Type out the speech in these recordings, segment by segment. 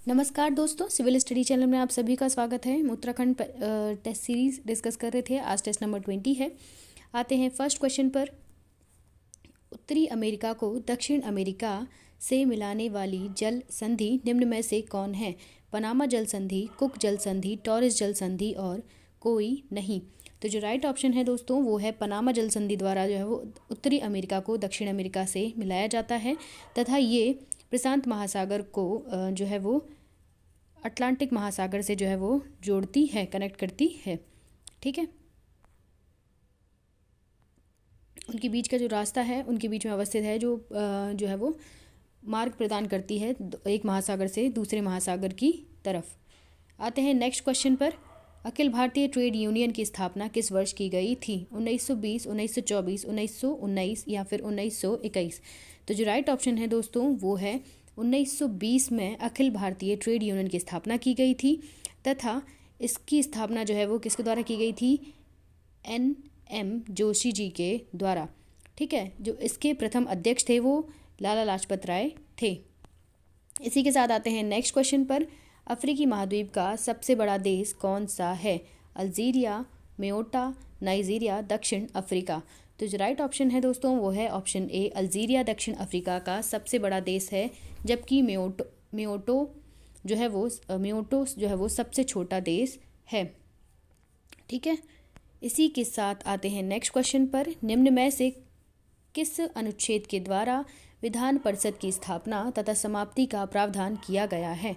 नमस्कार दोस्तों, civil study channel में आप सभी का स्वागत है। हम उत्तराखंड टेस्ट सीरीज डिस्कस कर रहे थे। आज टेस्ट नंबर 20 है। आते हैं फर्स्ट क्वेश्चन पर। उत्तरी अमेरिका को दक्षिण अमेरिका से मिलाने वाली जल संधि निम्न में से कौन है? पनामा जल संधि, कुक जल संधि, टॉरस जल संधि और कोई नहीं। तो जो राइट ऑप्शन है दोस्तों वो है पनामा जल संधि द्वारा जो है वो उत्तरी अमेरिका को दक्षिण अमेरिका से मिलाया जाता है तथा ये प्रशांत महासागर को जो है वो अटलांटिक महासागर से जो है वो जोड़ती है, कनेक्ट करती है। ठीक है, उनके बीच का जो रास्ता है उनके बीच में अवस्थित है, जो है वो मार्ग प्रदान करती है एक महासागर से दूसरे महासागर की तरफ। आते हैं नेक्स्ट क्वेश्चन पर। अखिल भारतीय ट्रेड यूनियन की स्थापना किस वर्ष की गई थी? 1920, 1924, 1919 या फिर 1921। तो जो राइट ऑप्शन है दोस्तों वो है 1920 में अखिल भारतीय ट्रेड यूनियन की स्थापना की गई थी तथा इसकी स्थापना जो है वो किसके द्वारा की गई थी? NM जोशी जी के द्वारा। ठीक है, जो इसके प्रथम अध्यक्ष थे वो लाला लाजपत राय थे। इसी के साथ आते हैं नेक्स्ट क्वेश्चन पर। अफ्रीकी महाद्वीप का सबसे बड़ा देश कौन सा है? अल्जीरिया, मेयोटा, नाइजीरिया, दक्षिण अफ्रीका। तो जो राइट ऑप्शन है दोस्तों वो है ऑप्शन ए, अल्जीरिया दक्षिण अफ्रीका का सबसे बड़ा देश है, जबकि मेयोटो जो है वो सबसे छोटा देश है। ठीक है, इसी के साथ आते हैं नेक्स्ट क्वेश्चन पर। निम्न में से किस अनुच्छेद के द्वारा विधान परिषद की स्थापना तथा समाप्ति का प्रावधान किया गया है?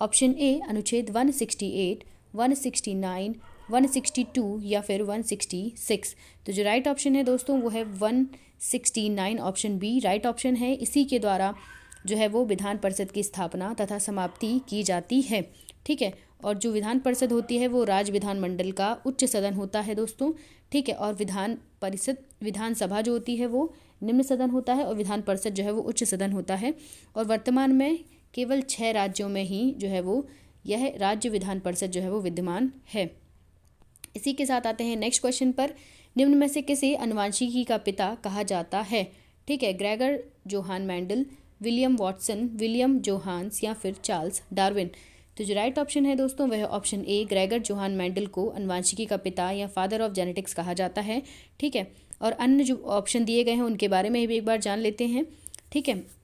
ऑप्शन ए अनुच्छेद 168, 169, 162 या फिर 166। तो जो राइट ऑप्शन है दोस्तों वो है 169, ऑप्शन बी राइट ऑप्शन है। इसी के द्वारा जो है वो विधान परिषद की स्थापना तथा समाप्ति की जाती है। ठीक है, और जो विधान परिषद होती है वो राज्य विधानमंडल का उच्च सदन होता है दोस्तों। ठीक है, और विधानसभा जो होती है वो निम्न सदन होता है और विधान परिषद जो है वो उच्च सदन होता है। और वर्तमान में केवल 6 राज्यों में ही जो है वो यह राज्य विधान परिषद जो है वो विद्यमान है। इसी के साथ आते हैं नेक्स्ट क्वेश्चन पर। निम्न में से किसे अनुवांशिकी का पिता कहा जाता है? ठीक है, Gregor Johan Mendel, William Watson, William Johannes या फिर चार्ल्स डार्विन। तो जो राइट ऑप्शन है दोस्तों वह option A, Gregor Johan Mendel को अनुवांशिकी का पिता या फादर ऑफ जेनेटिक्स कहा जाता है। ठीक है, और अन्य जो ऑप्शन दिए गए हैं उनके बारे में भी एक बार जान लेते हैं। ठीक है,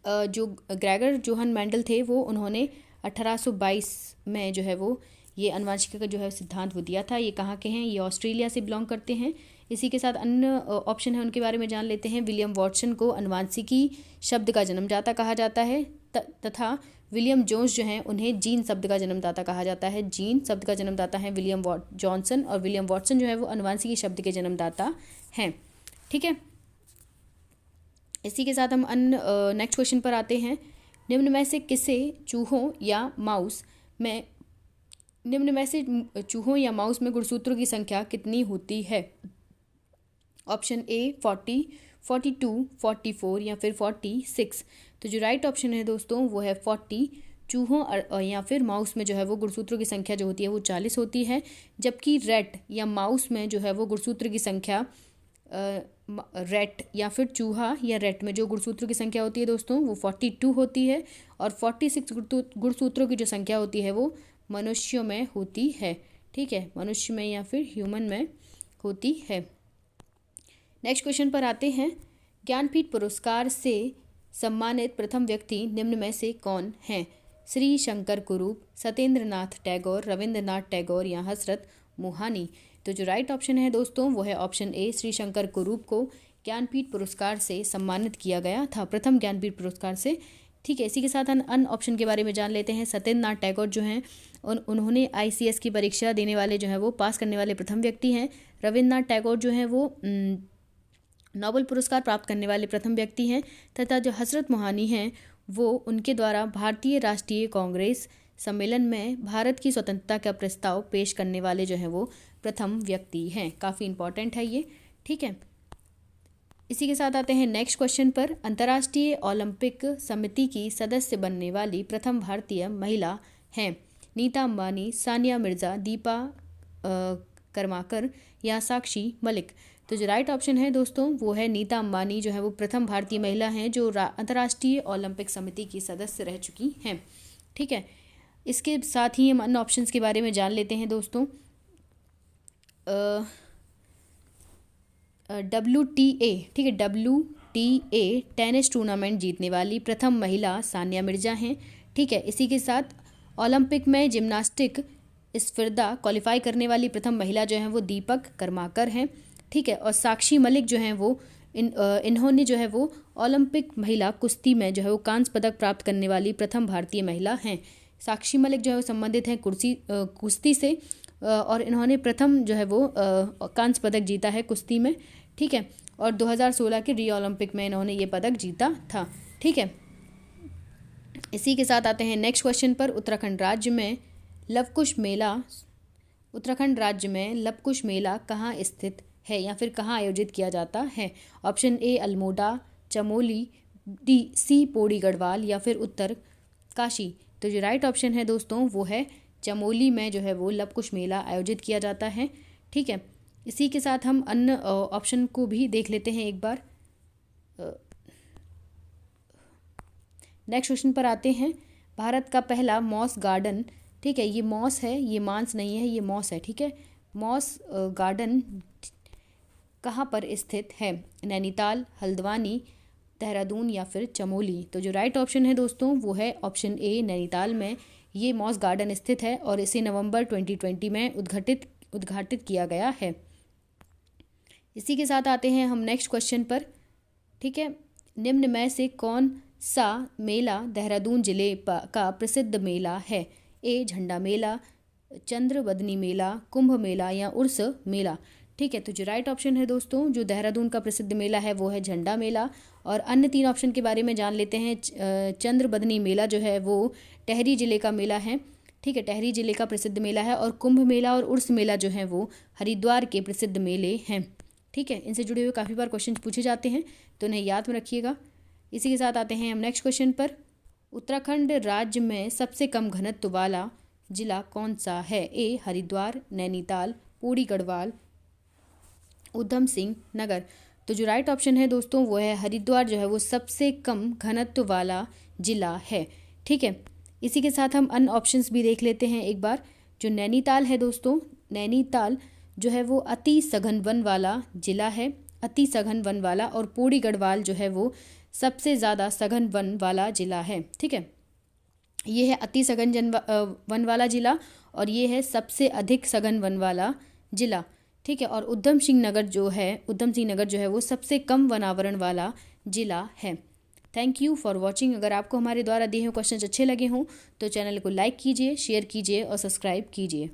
जो ग्रेगर जोहान मेंडल थे वो उन्होंने 1822 में जो है वो ये अनुवांशिकी का जो है सिद्धांत वो दिया था। ये कहाँ के हैं? ये ऑस्ट्रेलिया से बिलोंग करते हैं। इसी के साथ अन्य ऑप्शन है उनके बारे में जान लेते हैं। विलियम वॉटसन को अनुवांशिकी शब्द का जन्मदाता कहा जाता है तथा विलियम जोन्स जो हैं उन्हें जीन शब्द का जन्मदाता कहा जाता है। जीन शब्द का जन्मदाता है विलियम जॉनसन और विलियम वॉटसन जो है वो अनुवांशिकी शब्द के जन्मदाता हैं। ठीक है, इसी के साथ हम अन्य नेक्स्ट क्वेश्चन पर आते हैं। निम्न में से चूहों या माउस में गुणसूत्रों की संख्या कितनी होती है? ऑप्शन ए 40, 42, 44 या फिर 46। तो जो राइट ऑप्शन है दोस्तों वो है 40। चूहों या फिर माउस में जो है वो गुणसूत्रों की संख्या जो होती है वो 40 होती है, जबकि रैट या माउस में जो है वो गुणसूत्र की संख्या रैट या फिर चूहा या रैट में जो गुणसूत्रों की संख्या होती है दोस्तों वो 42 होती है और 46 गुणसूत्रों की जो संख्या होती है वो मनुष्यों में होती है। ठीक है, मनुष्य में या फिर ह्यूमन में होती है। नेक्स्ट क्वेश्चन पर आते हैं। ज्ञानपीठ पुरस्कार से सम्मानित प्रथम व्यक्ति निम्न में से कौन है? श्री शंकर कुरूप, सत्येंद्र नाथ टैगोर, रविंद्रनाथ टैगोर या हजरत मोहानी। तो जो राइट ऑप्शन है दोस्तों वो है ऑप्शन ए, श्री शंकर कुरूप को ज्ञानपीठ पुरस्कार से सम्मानित किया गया था, प्रथम ज्ञानपीठ पुरस्कार से। ठीक है, इसी के साथ हम अन्य ऑप्शन के बारे में जान लेते हैं। सत्येंद्र नाथ टैगोर जो हैं उन्होंने ICS की परीक्षा देने वाले जो है वो पास करने वाले प्रथम व्यक्ति हैं। रविंद्रनाथ टैगोर जो हैं वो नोबेल पुरस्कार प्राप्त करने वाले प्रथम व्यक्ति हैं तथा जो हजरत मोहानी हैं वो उनके द्वारा भारतीय राष्ट्रीय कांग्रेस सम्मेलन में भारत की स्वतंत्रता का प्रस्ताव पेश करने वाले जो हैं वो प्रथम व्यक्ति हैं। काफ़ी इंपॉर्टेंट है ये। ठीक है, इसी के साथ आते हैं नेक्स्ट क्वेश्चन पर। अंतर्राष्ट्रीय ओलंपिक समिति की सदस्य बनने वाली प्रथम भारतीय महिला हैं? नीता अंबानी, सानिया मिर्ज़ा, दीपा कर्माकर या साक्षी मलिक। तो जो राइट ऑप्शन है दोस्तों वो है नीता अंबानी, जो है वो प्रथम भारतीय महिला हैं जो अंतर्राष्ट्रीय ओलंपिक समिति की सदस्य रह चुकी हैं। ठीक है, इसके साथ ही हम अन्य ऑप्शंस के बारे में जान लेते हैं दोस्तों। WTA, ठीक है, WTA टेनिस टूर्नामेंट जीतने वाली प्रथम महिला सानिया मिर्जा हैं। ठीक है, इसी के साथ ओलंपिक में जिम्नास्टिक स्पर्धा क्वालिफाई करने वाली प्रथम महिला जो है वो दीपक कर्माकर हैं। ठीक है, और साक्षी मलिक जो हैं वो इन्होंने जो है वो ओलंपिक महिला कुश्ती में जो है वो कांस्य पदक प्राप्त करने वाली प्रथम भारतीय महिला हैं। साक्षी मलिक जो है वो संबंधित हैं कुश्ती से, और इन्होंने प्रथम जो है वो कांस्य पदक जीता है कुश्ती में। ठीक है, और 2016 के रियो ओलंपिक में इन्होंने ये पदक जीता था। ठीक है, इसी के साथ आते हैं नेक्स्ट क्वेश्चन पर। उत्तराखंड राज्य में लवकुश मेला कहाँ स्थित है या फिर कहाँ आयोजित किया जाता है? ऑप्शन ए अल्मोड़ा, चमोली, सी पौड़ी गढ़वाल या फिर उत्तर काशी। तो जो राइट ऑप्शन है दोस्तों वो है चमोली में जो है वो लवकुश मेला आयोजित किया जाता है। ठीक है, इसी के साथ हम अन्य ऑप्शन को भी देख लेते हैं एक बार। नेक्स्ट क्वेश्चन पर आते हैं। भारत का पहला मॉस गार्डन, ठीक है, ये मॉस है, ये मांस नहीं है, ये मॉस है। ठीक है, मॉस गार्डन कहाँ पर स्थित है? नैनीताल, हल्द्वानी, देहरादून या फिर चमोली। तो जो राइट ऑप्शन है दोस्तों वो है ऑप्शन ए नैनीताल में ये मॉस गार्डन स्थित है और इसे नवंबर 2020 में उद्घाटित किया गया है। इसी के साथ आते हैं हम नेक्स्ट क्वेश्चन पर। ठीक है, निम्न में से कौन सा मेला देहरादून जिले का प्रसिद्ध मेला है? ए झंडा मेला, चंद्रबदनी मेला, कुंभ मेला या उर्स मेला। ठीक है, तो जो राइट ऑप्शन है दोस्तों जो देहरादून का प्रसिद्ध मेला है वो है झंडा मेला। और अन्य 3 ऑप्शन के बारे में जान लेते हैं। चंद्रबदनी मेला जो है वो टेहरी जिले का मेला है। ठीक है, टेहरी जिले का प्रसिद्ध मेला है। और कुंभ मेला और उर्स मेला जो है वो हरिद्वार के प्रसिद्ध मेले हैं। ठीक है, इनसे जुड़े हुए काफ़ी बार क्वेश्चन पूछे जाते हैं तो उन्हें याद में रखिएगा। इसी के साथ आते हैं हम नेक्स्ट क्वेश्चन पर। उत्तराखंड राज्य में सबसे कम घनत्व वाला जिला कौन सा है? ए हरिद्वार, नैनीताल, पौड़ी गढ़वाल, उधम सिंह नगर। तो जो राइट ऑप्शन है दोस्तों वो है हरिद्वार, जो है वो सबसे कम घनत्व वाला जिला है। ठीक है, इसी के साथ हम अन्य ऑप्शंस भी देख लेते हैं एक बार। जो नैनीताल है दोस्तों, नैनीताल जो है वो अति सघन वन वाला जिला है, अति सघन वन वाला। और पौड़ी गढ़वाल जो है वो सबसे ज़्यादा सघन वन वाला जिला है। ठीक है, ये है अति सघन वन वाला जिला और ये है सबसे अधिक सघन वन वाला जिला। ठीक है, और उधम सिंह नगर जो है वो सबसे कम वनावरण वाला जिला है। Thank you for watching. अगर आपको हमारे द्वारा दिए हुए क्वेश्चन अच्छे लगे हों तो चैनल को लाइक कीजिए, शेयर कीजिए और सब्सक्राइब कीजिए।